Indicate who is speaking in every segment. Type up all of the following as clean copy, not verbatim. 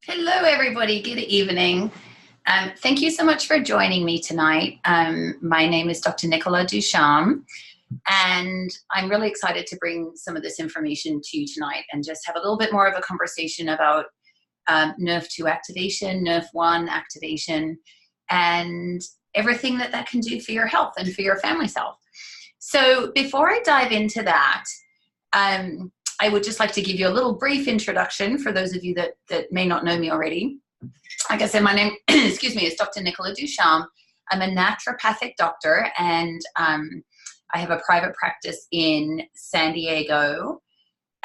Speaker 1: Hello, everybody. Good evening. Thank you so much for joining me tonight. My name is Dr. Nicola Ducharme, and I'm really excited to bring some of this information to you tonight and just have a little bit more of a conversation about Nrf2 activation, Nrf1 activation, and everything that can do for your health and for your family's health. So before I dive into that, I would just like to give you a little brief introduction for those of you that may not know me already. Like I said, my name, excuse me, is Dr. Nicola Ducharme. I'm a naturopathic doctor, and I have a private practice in San Diego.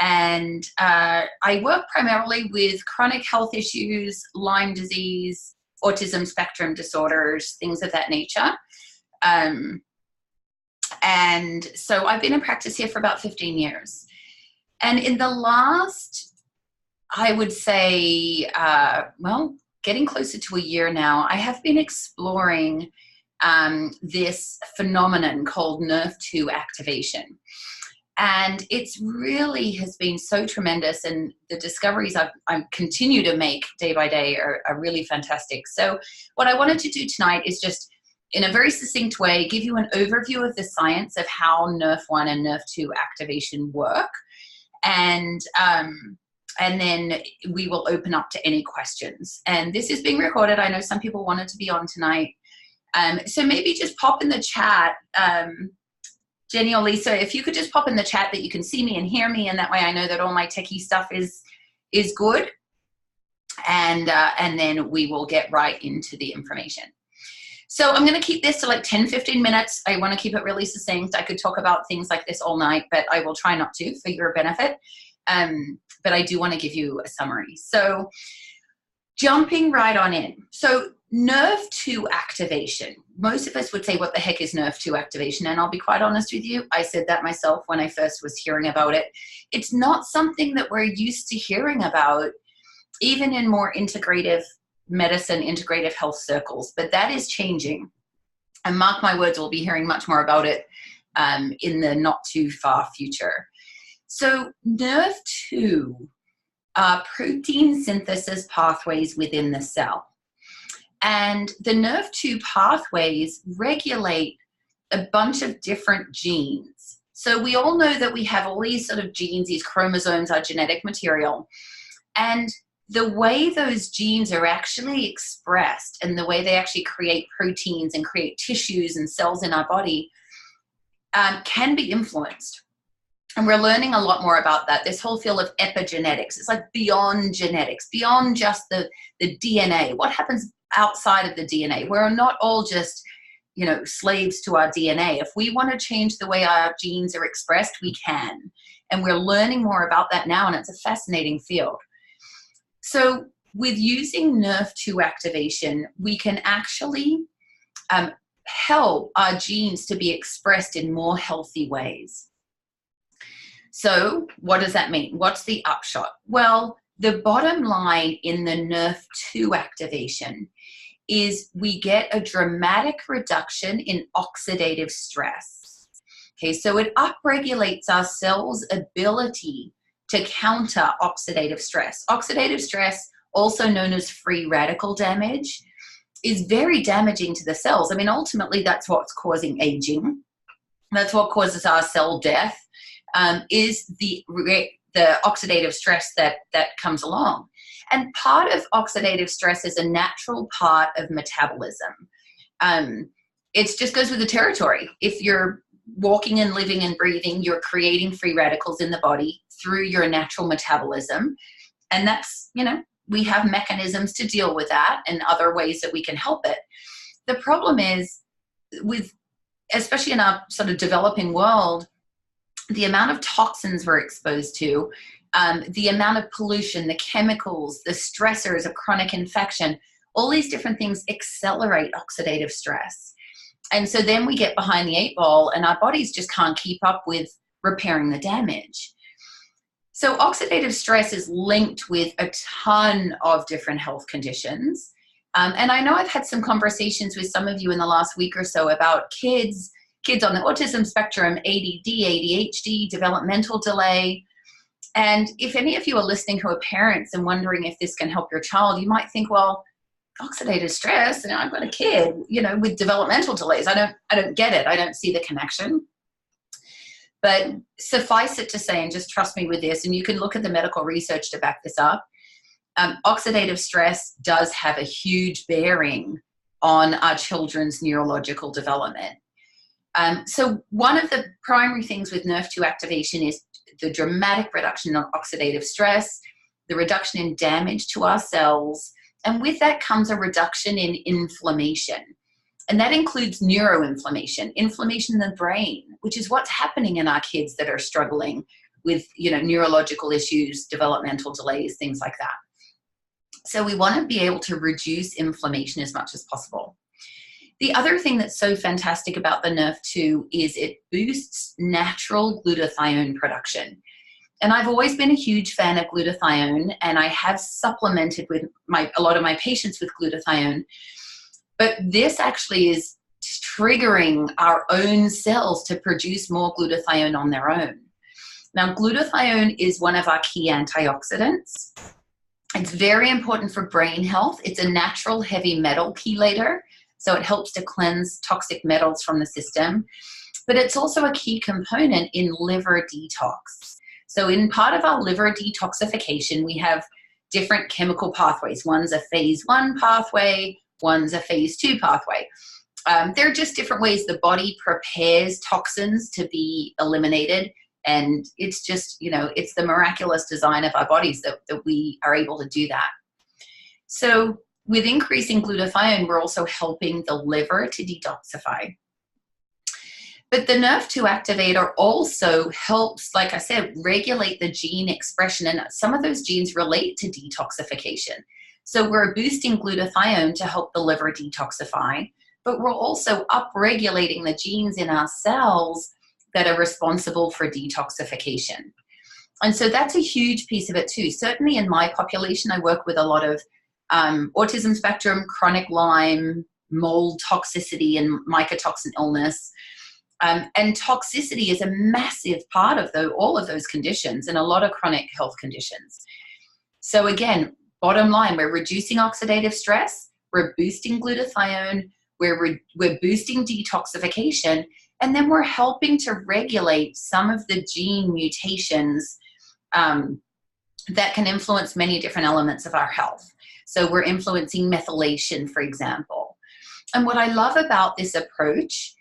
Speaker 1: And I work primarily with chronic health issues, Lyme disease, autism spectrum disorders, things of that nature. And so I've been in practice here for about 15 years. And in the last, I would say, getting closer to a year now, I have been exploring this phenomenon called Nrf2 activation. And it's really has been so tremendous, and the discoveries I continue to make day by day are really fantastic. So what I wanted to do tonight is just, in a very succinct way, give you an overview of the science of how Nrf1 and Nrf2 activation work. And then we will open up to any questions. And this is being recorded. I know some people wanted to be on tonight. So maybe just pop in the chat, Jenny or Lisa, if you could just pop in the chat that you can see me and hear me, and that way I know that all my techie stuff is good. And then we will get right into the information. So I'm going to keep this to like 10, 15 minutes. I want to keep it really succinct. I could talk about things like this all night, but I will try not to for your benefit. But I do want to give you a summary. So jumping right on in. So Nrf2 activation. Most of us would say, what the heck is Nrf2 activation? And I'll be quite honest with you. I said that myself when I first was hearing about it. It's not something that we're used to hearing about, even in more integrative medicine, integrative health circles, but that is changing. And mark my words, we'll be hearing much more about it in the not too far future. So Nrf2 are protein synthesis pathways within the cell. And the Nrf2 pathways regulate a bunch of different genes. So we all know that we have all these sort of genes, these chromosomes, our genetic material. And the way those genes are actually expressed and the way they actually create proteins and create tissues and cells in our body can be influenced. And we're learning a lot more about that. This whole field of epigenetics, it's like beyond genetics, beyond just the DNA. What happens outside of the DNA? We're not all just, slaves to our DNA. If we want to change the way our genes are expressed, we can. And we're learning more about that now, and it's a fascinating field. So with using Nrf2 activation, we can actually help our genes to be expressed in more healthy ways. So what does that mean? What's the upshot? Well, the bottom line in the Nrf2 activation is we get a dramatic reduction in oxidative stress. Okay, so it upregulates our cells' ability to counter oxidative stress. Oxidative stress, also known as free radical damage, is very damaging to the cells. I mean, ultimately, that's what's causing aging. That's what causes our cell death, is the oxidative stress that comes along. And part of oxidative stress is a natural part of metabolism. It just goes with the territory. If you're walking and living and breathing, you're creating free radicals in the body through your natural metabolism. And that's, we have mechanisms to deal with that and other ways that we can help it. The problem is especially in our sort of developing world, the amount of toxins we're exposed to, the amount of pollution, the chemicals, the stressors of chronic infection, all these different things accelerate oxidative stress. And so then we get behind the 8 ball and our bodies just can't keep up with repairing the damage. So oxidative stress is linked with a ton of different health conditions. And I know I've had some conversations with some of you in the last week or so about kids on the autism spectrum, ADD, ADHD, developmental delay. And if any of you are listening who are parents and wondering if this can help your child, you might think, well, oxidative stress, and I've got a kid, you know, with developmental delays. I don't get it. I don't see the connection. But suffice it to say, and just trust me with this, and you can look at the medical research to back this up, oxidative stress does have a huge bearing on our children's neurological development. So one of the primary things with Nrf2 activation is the dramatic reduction in oxidative stress, the reduction in damage to our cells, and with that comes a reduction in inflammation. And that includes neuroinflammation, inflammation in the brain, which is what's happening in our kids that are struggling with, you know, neurological issues, developmental delays, things like that. So we want to be able to reduce inflammation as much as possible. The other thing that's so fantastic about the Nrf2 is it boosts natural glutathione production. And I've always been a huge fan of glutathione, and I have supplemented with a lot of my patients with glutathione. But this actually is triggering our own cells to produce more glutathione on their own. Now, glutathione is one of our key antioxidants. It's very important for brain health. It's a natural heavy metal chelator, so it helps to cleanse toxic metals from the system. But it's also a key component in liver detox. So in part of our liver detoxification, we have different chemical pathways. One's a phase 1 pathway, one's a phase 2 pathway. They're just different ways the body prepares toxins to be eliminated. And it's just, you know, it's the miraculous design of our bodies that we are able to do that. So with increasing glutathione, we're also helping the liver to detoxify. But the Nrf2 activator also helps, like I said, regulate the gene expression. And some of those genes relate to detoxification. So we're boosting glutathione to help the liver detoxify, but we're also upregulating the genes in our cells that are responsible for detoxification. And so that's a huge piece of it too. Certainly in my population, I work with a lot of autism spectrum, chronic Lyme, mold toxicity, and mycotoxin illness. And toxicity is a massive part of all of those conditions and a lot of chronic health conditions. So again, bottom line, we're reducing oxidative stress, we're boosting glutathione, we're boosting detoxification, and then we're helping to regulate some of the gene mutations that can influence many different elements of our health. So we're influencing methylation, for example. And what I love about this approach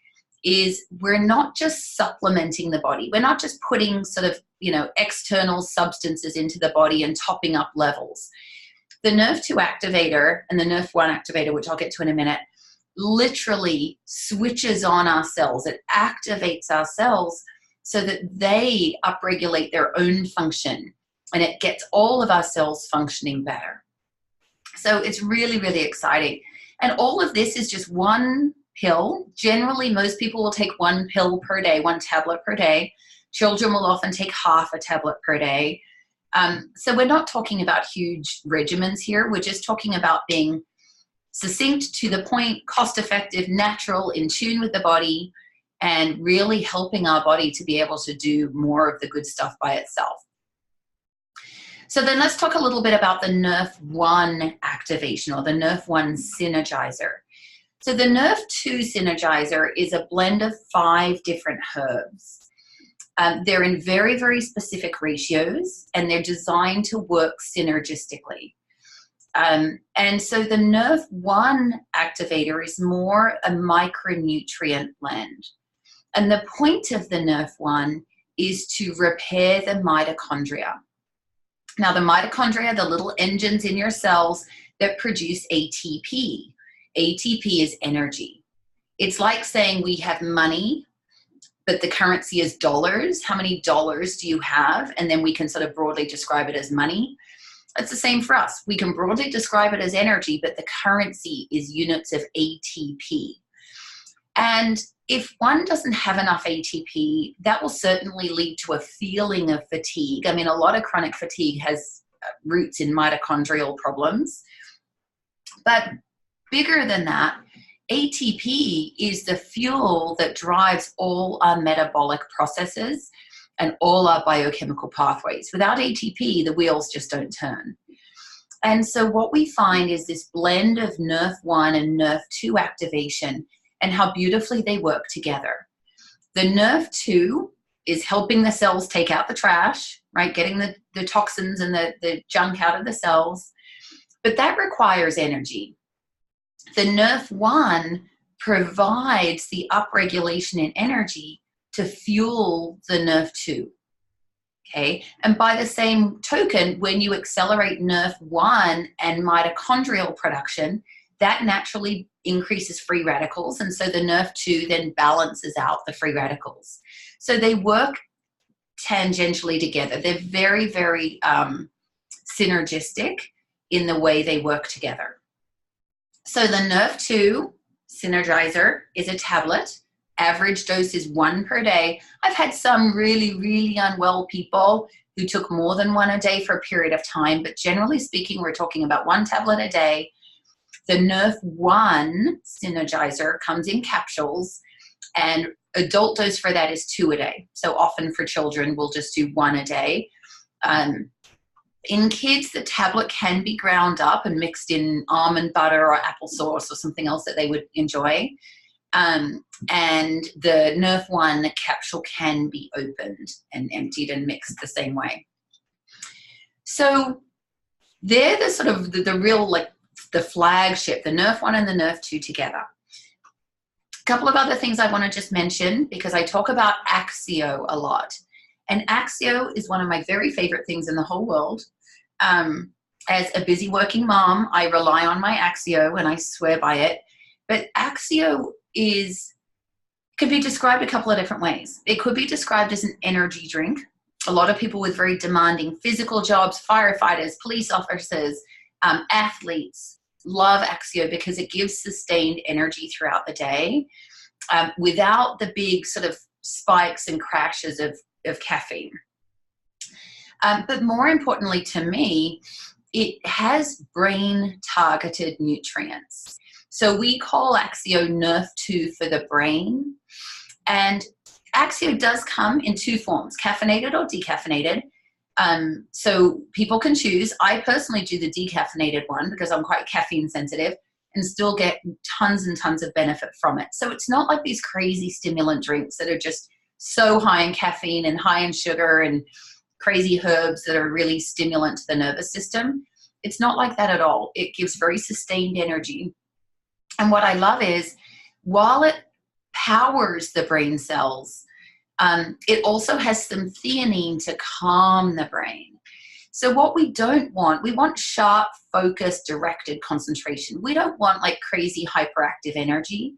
Speaker 1: is we're not just supplementing the body. We're not just putting sort of, you know, external substances into the body and topping up levels. The Nrf2 activator and the Nrf1 activator, which I'll get to in a minute, literally switches on our cells. It activates our cells so that they upregulate their own function, and it gets all of our cells functioning better. So it's really, really exciting. And all of this is just one pill. Generally, most people will take one pill per day, one tablet per day. Children will often take half a tablet per day. So we're not talking about huge regimens here. We're just talking about being succinct, to the point, cost-effective, natural, in tune with the body, and really helping our body to be able to do more of the good stuff by itself. So then let's talk a little bit about the Nrf1 activation, or the Nrf1 synergizer. So the Nrf2 synergizer is a blend of 5 different herbs. They're in very, very specific ratios, and they're designed to work synergistically. And so the Nrf1 activator is more a micronutrient blend. And the point of the Nrf1 is to repair the mitochondria. Now, the mitochondria are the little engines in your cells that produce ATP. ATP is energy. It's like saying we have money, but the currency is dollars. How many dollars do you have? And then we can sort of broadly describe it as money. It's the same for us. We can broadly describe it as energy, but the currency is units of ATP. And if one doesn't have enough ATP, that will certainly lead to a feeling of fatigue. I mean, a lot of chronic fatigue has roots in mitochondrial problems. But bigger than that, ATP is the fuel that drives all our metabolic processes. and all our biochemical pathways. Without ATP, the wheels just don't turn. And so what we find is this blend of Nrf1 and Nrf2 activation and how beautifully they work together. The Nrf2 is helping the cells take out the trash, right? Getting the toxins and the junk out of the cells. But that requires energy. The Nrf1 provides the upregulation in energy to fuel the Nrf2. Okay, and by the same token, when you accelerate Nrf1 and mitochondrial production, that naturally increases free radicals, and so the Nrf2 then balances out the free radicals. So they work tangentially together. They're very, very synergistic in the way they work together. So the Nrf2 Synergizer is a tablet. Average dose is 1 per day. I've had some really, really unwell people who took more than 1 a day for a period of time, but generally speaking, we're talking about 1 tablet a day. The Nrf1 Synergizer comes in capsules, and adult dose for that is 2 a day. So often for children, we'll just do 1 a day. In kids, the tablet can be ground up and mixed in almond butter or applesauce or something else that they would enjoy. And the Nrf1 capsule can be opened and emptied and mixed the same way. So they're the sort of the real, like the flagship, the Nrf1 and the Nrf2 together. A couple of other things I want to just mention, because I talk about Axio a lot. And Axio is one of my very favorite things in the whole world. As a busy working mom, I rely on my Axio and I swear by it. But Axio could be described a couple of different ways. It could be described as an energy drink. A lot of people with very demanding physical jobs, firefighters, police officers, athletes love Axio because it gives sustained energy throughout the day without the big sort of spikes and crashes of caffeine. But more importantly to me, it has brain-targeted nutrients. So we call Axio Nrf2 for the brain. And Axio does come in 2 forms, caffeinated or decaffeinated. So people can choose. I personally do the decaffeinated one because I'm quite caffeine sensitive and still get tons and tons of benefit from it. So it's not like these crazy stimulant drinks that are just so high in caffeine and high in sugar and crazy herbs that are really stimulant to the nervous system. It's not like that at all. It gives very sustained energy. And what I love is, while it powers the brain cells, it also has some theanine to calm the brain. So what we don't want, we want sharp, focused, directed concentration. We don't want like crazy hyperactive energy.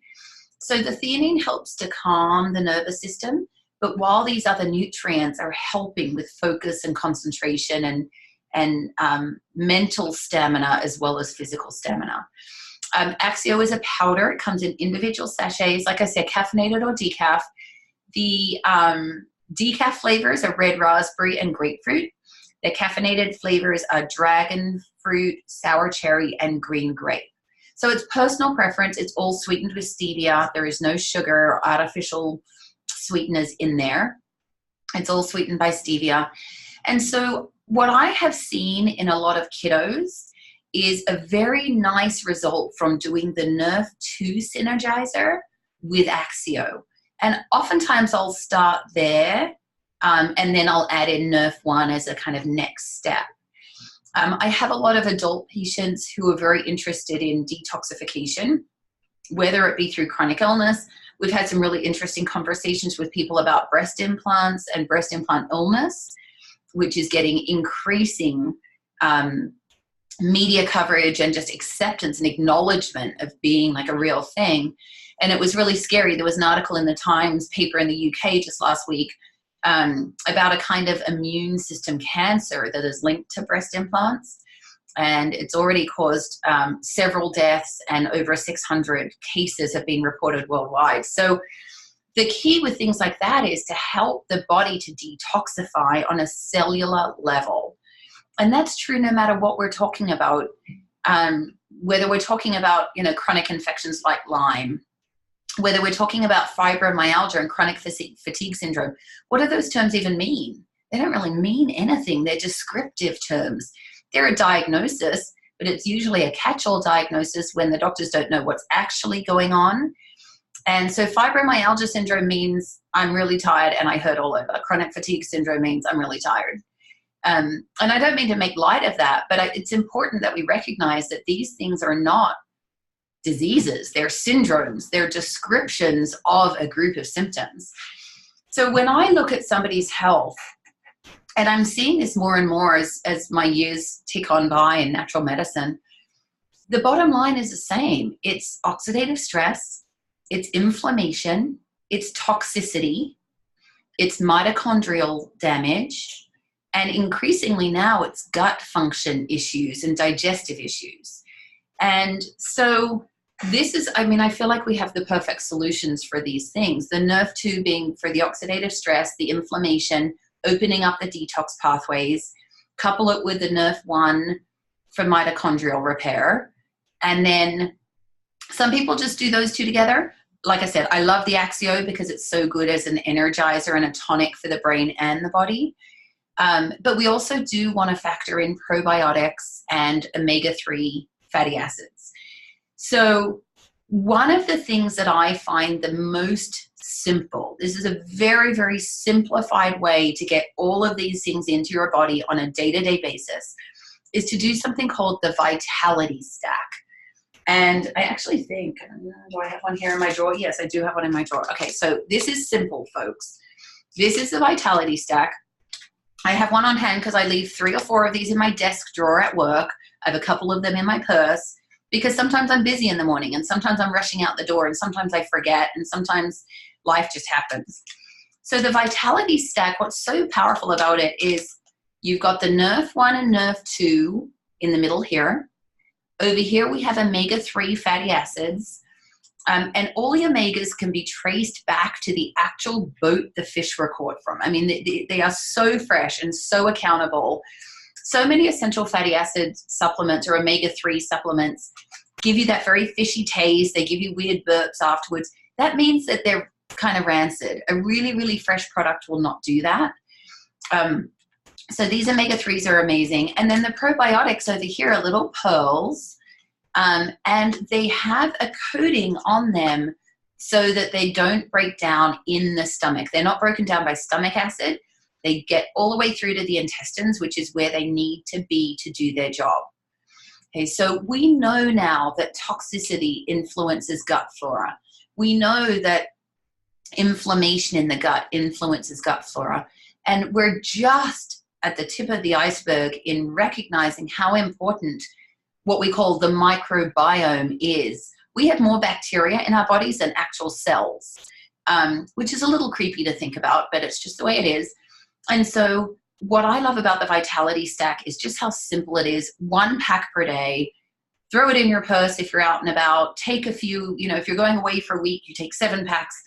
Speaker 1: So the theanine helps to calm the nervous system, but while these other nutrients are helping with focus and concentration and mental stamina as well as physical stamina. Axio is a powder. It comes in individual sachets, like I said, caffeinated or decaf. The decaf flavors are red raspberry and grapefruit. The caffeinated flavors are dragon fruit, sour cherry, and green grape. So it's personal preference. It's all sweetened with stevia. There is no sugar or artificial sweeteners in there. It's all sweetened by stevia. And so what I have seen in a lot of kiddos is a very nice result from doing the Nrf2 Synergizer with Axio. And oftentimes I'll start there and then I'll add in Nrf1 as a kind of next step. I have a lot of adult patients who are very interested in detoxification, whether it be through chronic illness. We've had some really interesting conversations with people about breast implants and breast implant illness, which is getting increasing media coverage and just acceptance and acknowledgement of being like a real thing. And it was really scary. There was an article in the Times paper in the UK just last week about a kind of immune system cancer that is linked to breast implants. And it's already caused several deaths, and over 600 cases have been reported worldwide. So the key with things like that is to help the body to detoxify on a cellular level. And that's true no matter what we're talking about, whether we're talking about, chronic infections like Lyme, whether we're talking about fibromyalgia and chronic fatigue syndrome, what do those terms even mean? They don't really mean anything. They're descriptive terms. They're a diagnosis, but it's usually a catch-all diagnosis when the doctors don't know what's actually going on. And so fibromyalgia syndrome means I'm really tired and I hurt all over. Chronic fatigue syndrome means I'm really tired. And I don't mean to make light of that, but it's important that we recognize that these things are not diseases. They're syndromes. They're descriptions of a group of symptoms. So when I look at somebody's health, and I'm seeing this more and more as my years tick on by in natural medicine, the bottom line is the same. It's oxidative stress, it's inflammation, it's toxicity, it's mitochondrial damage, and increasingly now it's gut function issues and digestive issues. And so this is, I mean, I feel like we have the perfect solutions for these things. The Nrf2 being for the oxidative stress, the inflammation, opening up the detox pathways, couple it with the Nrf1 for mitochondrial repair. And then some people just do those two together. Like I said, I love the Axio because it's so good as an energizer and a tonic for the brain and the body. But we also do want to factor in probiotics and omega-3 fatty acids. So one of the things that I find the most simple, this is a very, very simplified way to get all of these things into your body on a day-to-day basis, is to do something called the Vitality Stack. And I actually think, do I have one here in my drawer? Yes, I do have one in my drawer. Okay, so this is simple, folks. This is the Vitality Stack. I have one on hand because I leave 3 or 4 of these in my desk drawer at work. I have a couple of them in my purse because sometimes I'm busy in the morning and sometimes I'm rushing out the door and sometimes I forget and sometimes life just happens. So the Vitality Stack, what's so powerful about it is you've got the Nrf1 and Nrf2 in the middle here. Over here we have omega-3 fatty acids. And all the omegas can be traced back to the actual boat the fish were caught from. I mean, they are so fresh and so accountable. So many essential fatty acid supplements or omega-3 supplements give you that very fishy taste. They give you weird burps afterwards. That means that they're kind of rancid. A really, really fresh product will not do that. So these omega-3s are amazing. And then the probiotics over here are little pearls. And they have a coating on them so that they don't break down in the stomach. They're not broken down by stomach acid. They get all the way through to the intestines, which is where they need to be to do their job. Okay, so we know now that toxicity influences gut flora. We know that inflammation in the gut influences gut flora. And we're just at the tip of the iceberg in recognizing how important what we call the microbiome is. We have more bacteria in our bodies than actual cells, which is a little creepy to think about, but it's just the way it is. And so what I love about the Vitality Stack is just how simple it is. 1 pack per day. Throw it in your purse if you're out and about. Take a few, you know, if you're going away for a week, you take 7 packs.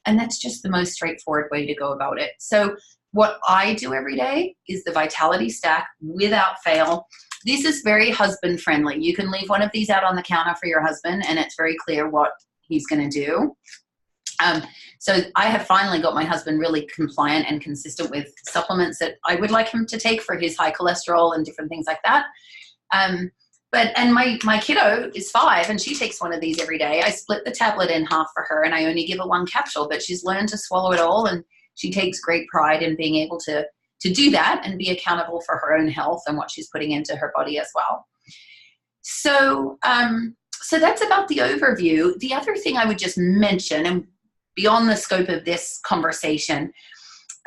Speaker 1: And that's just the most straightforward way to go about it. So what I do every day is the Vitality Stack without fail. This is very husband friendly. You can leave one of these out on the counter for your husband and it's very clear what he's going to do. So I have finally got my husband really compliant and consistent with supplements that I would like him to take for his high cholesterol and different things like that. And my kiddo is 5 and she takes one of these every day. I split the tablet in half for her and I only give her 1 capsule, but she's learned to swallow it all and she takes great pride in being able to do that and be accountable for her own health and what she's putting into her body as well. So, so that's about the overview. The other thing I would just mention, and beyond the scope of this conversation,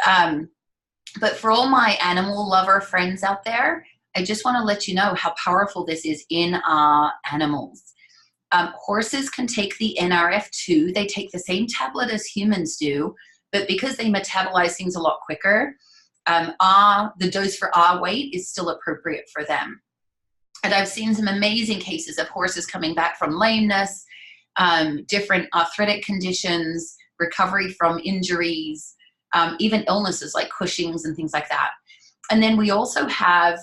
Speaker 1: but for all my animal lover friends out there, I just want to let you know how powerful this is in our animals. Horses can take the Nrf2. They take the same tablet as humans do, but because they metabolize things a lot quicker, the dose for our weight is still appropriate for them. And I've seen some amazing cases of horses coming back from lameness, different arthritic conditions, recovery from injuries, even illnesses like Cushing's and things like that. And then we also have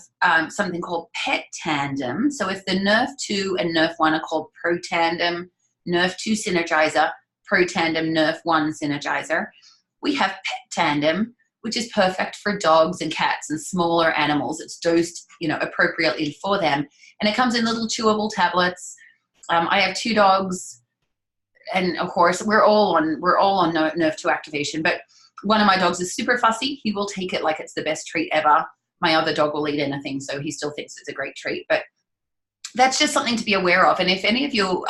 Speaker 1: something called pet tandem. So if the Nrf2 and Nrf1 are called pro tandem, Nrf2 synergizer, Pro Tandem Nrf1 Synergizer. We have Pet Tandem, which is perfect for dogs and cats and smaller animals. It's dosed, appropriately for them. And it comes in little chewable tablets. I have 2 dogs, and of course we're all on Nrf2 activation, but one of my dogs is super fussy. He will take it like it's the best treat ever. My other dog will eat anything, so he still thinks it's a great treat. But that's just something to be aware of. And if any of you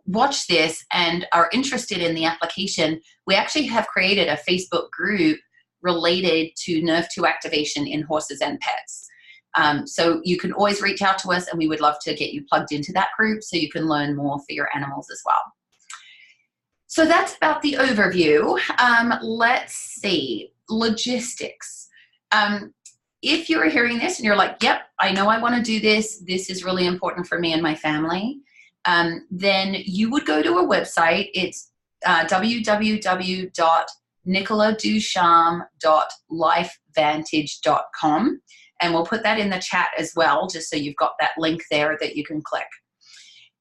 Speaker 1: watch this and are interested in the application, we actually have created a Facebook group related to Nrf2 activation in horses and pets. So you can always reach out to us, and we would love to get you plugged into that group so you can learn more for your animals as well. So that's about the overview. Let's see, logistics. If you're hearing this and you're like, yep, I know I want to do this, this is really important for me and my family, then you would go to a website. It's www.nicoladucharme.lifevantage.com. And we'll put that in the chat as well, just so you've got that link there that you can click.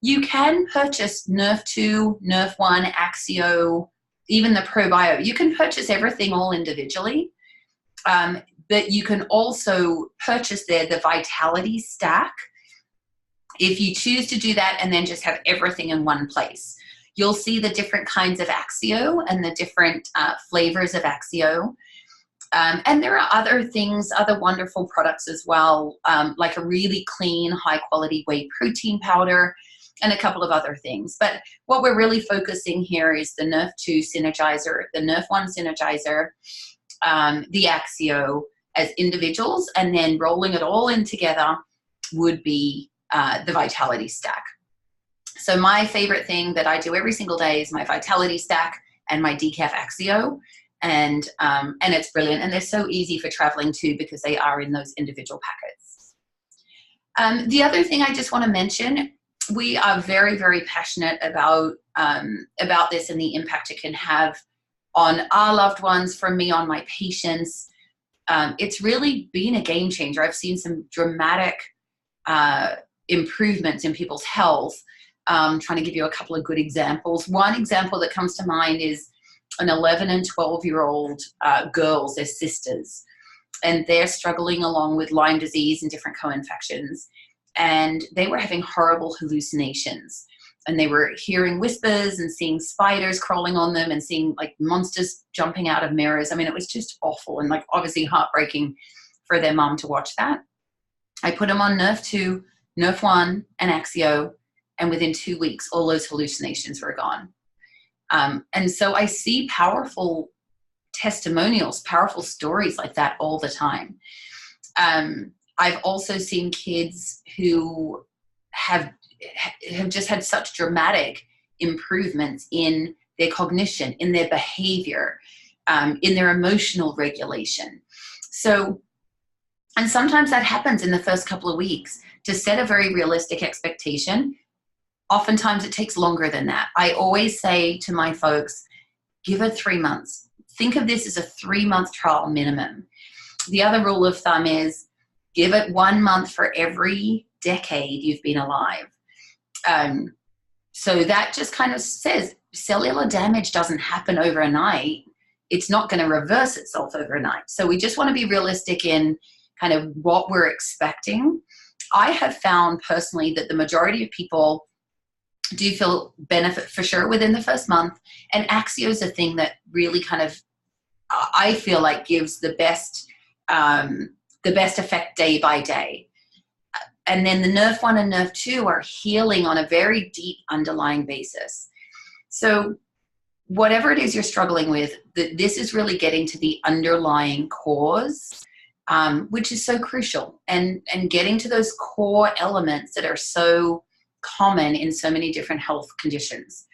Speaker 1: You can purchase Nrf2, Nrf1, Axio, even the ProBio. You can purchase everything all individually, but you can also purchase there the Vitality Stack if you choose to do that, and then just have everything in one place. You'll see the different kinds of Axio and the different flavors of Axio. And there are other things, other wonderful products as well, like a really clean, high-quality whey protein powder and a couple of other things. But what we're really focusing here is the Nrf2 Synergizer, the Nrf1 Synergizer, the Axio as individuals, and then rolling it all in together would be the Vitality Stack. So my favorite thing that I do every single day is my Vitality Stack and my Decaf Axio. And it's brilliant. And they're so easy for traveling too, because they are in those individual packets. The other thing I just want to mention, we are very, very passionate about this and the impact it can have on our loved ones, from me, on my patients. It's really been a game changer. I've seen some dramatic improvements in people's health. Trying to give you a couple of good examples. One example that comes to mind is an 11 and 12-year-old girls, they're sisters, and they're struggling along with Lyme disease and different co-infections. And they were having horrible hallucinations. And they were hearing whispers and seeing spiders crawling on them and seeing like monsters jumping out of mirrors. I mean, it was just awful and like obviously heartbreaking for their mom to watch that. I put them on Nrf2, Nrf1, and Axio, and within 2 weeks, all those hallucinations were gone. And so I see powerful testimonials, powerful stories like that all the time. I've also seen kids who have just had such dramatic improvements in their cognition, in their behavior, in their emotional regulation. So, and sometimes that happens in the first couple of weeks. To set a very realistic expectation, oftentimes it takes longer than that. I always say to my folks, give it 3 months. Think of this as a 3-month trial minimum. The other rule of thumb is give it 1 month for every decade you've been alive. So that just kind of says cellular damage doesn't happen overnight. It's not going to reverse itself overnight. So we just want to be realistic in kind of what we're expecting. I have found personally that the majority of people do feel benefit for sure within the first month. And Axio is a thing that really kind of, I feel like gives the best effect day by day. And then the Nrf1 and Nrf2 are healing on a very deep underlying basis. So whatever it is you're struggling with, this is really getting to the underlying cause, which is so crucial, and getting to those core elements that are so common in so many different health conditions.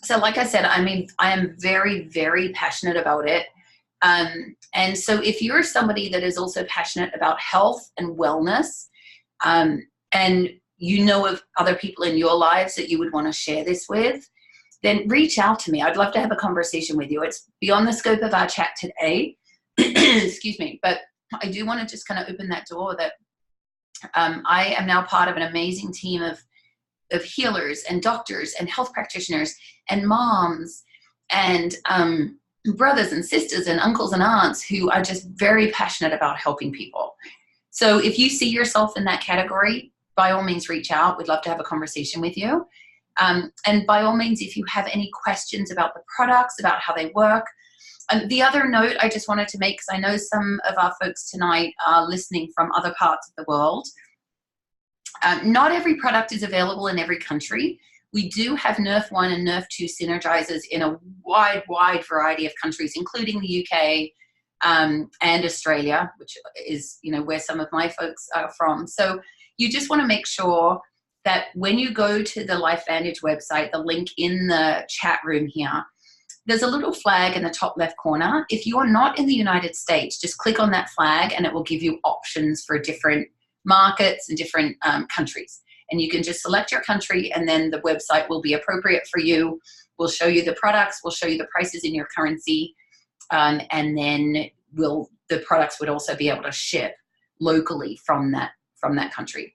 Speaker 1: So like I said, I mean, I am very, very passionate about it. And so if you're somebody that is also passionate about health and wellness, and you know of other people in your lives that you would want to share this with, then reach out to me. I'd love to have a conversation with you. It's beyond the scope of our chat today. Excuse me. But I do want to just kind of open that door that I am now part of an amazing team of of healers and doctors and health practitioners and moms and brothers and sisters and uncles and aunts who are just very passionate about helping people. So if you see yourself in that category, by all means reach out. We'd love to have a conversation with you. And by all means, if you have any questions about the products, about how they work. The other note I just wanted to make, because I know some of our folks tonight are listening from other parts of the world. Not every product is available in every country. We do have Nrf1 and Nrf2 synergizers in a wide variety of countries, including the UK and Australia, which is, you know, where some of my folks are from. So you just want to make sure that when you go to the LifeVantage website, the link in the chat room here, there's a little flag in the top left corner. If you're not in the United States, just click on that flag and it will give you options for different markets and different countries. And you can just select your country and then the website will be appropriate for you. We'll show you the products, we'll show you the prices in your currency, and then the products would also be able to ship locally from that country.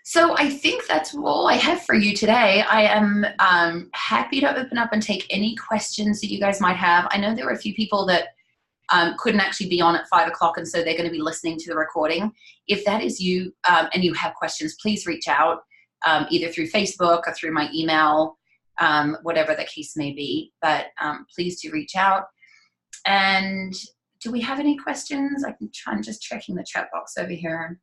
Speaker 1: So I think that's all I have for you today. I am happy to open up and take any questions that you guys might have. I know there are a few people that couldn't actually be on at 5 o'clock, and so they're going to be listening to the recording. If that is you and you have questions, please reach out either through Facebook or through my email, whatever the case may be. But please do reach out. And do we have any questions? I'm just checking the chat box over here.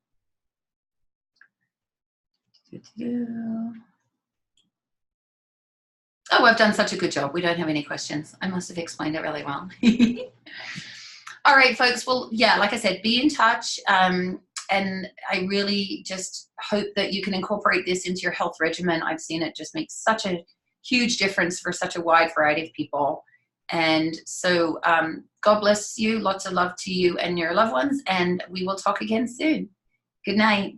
Speaker 1: Oh, I've done such a good job. We don't have any questions. I must have explained it really well. All right, folks. Well, yeah, like I said, be in touch. And I really just hope that you can incorporate this into your health regimen. I've seen it just make such a huge difference for such a wide variety of people. And so God bless you. Lots of love to you and your loved ones. And we will talk again soon. Good night.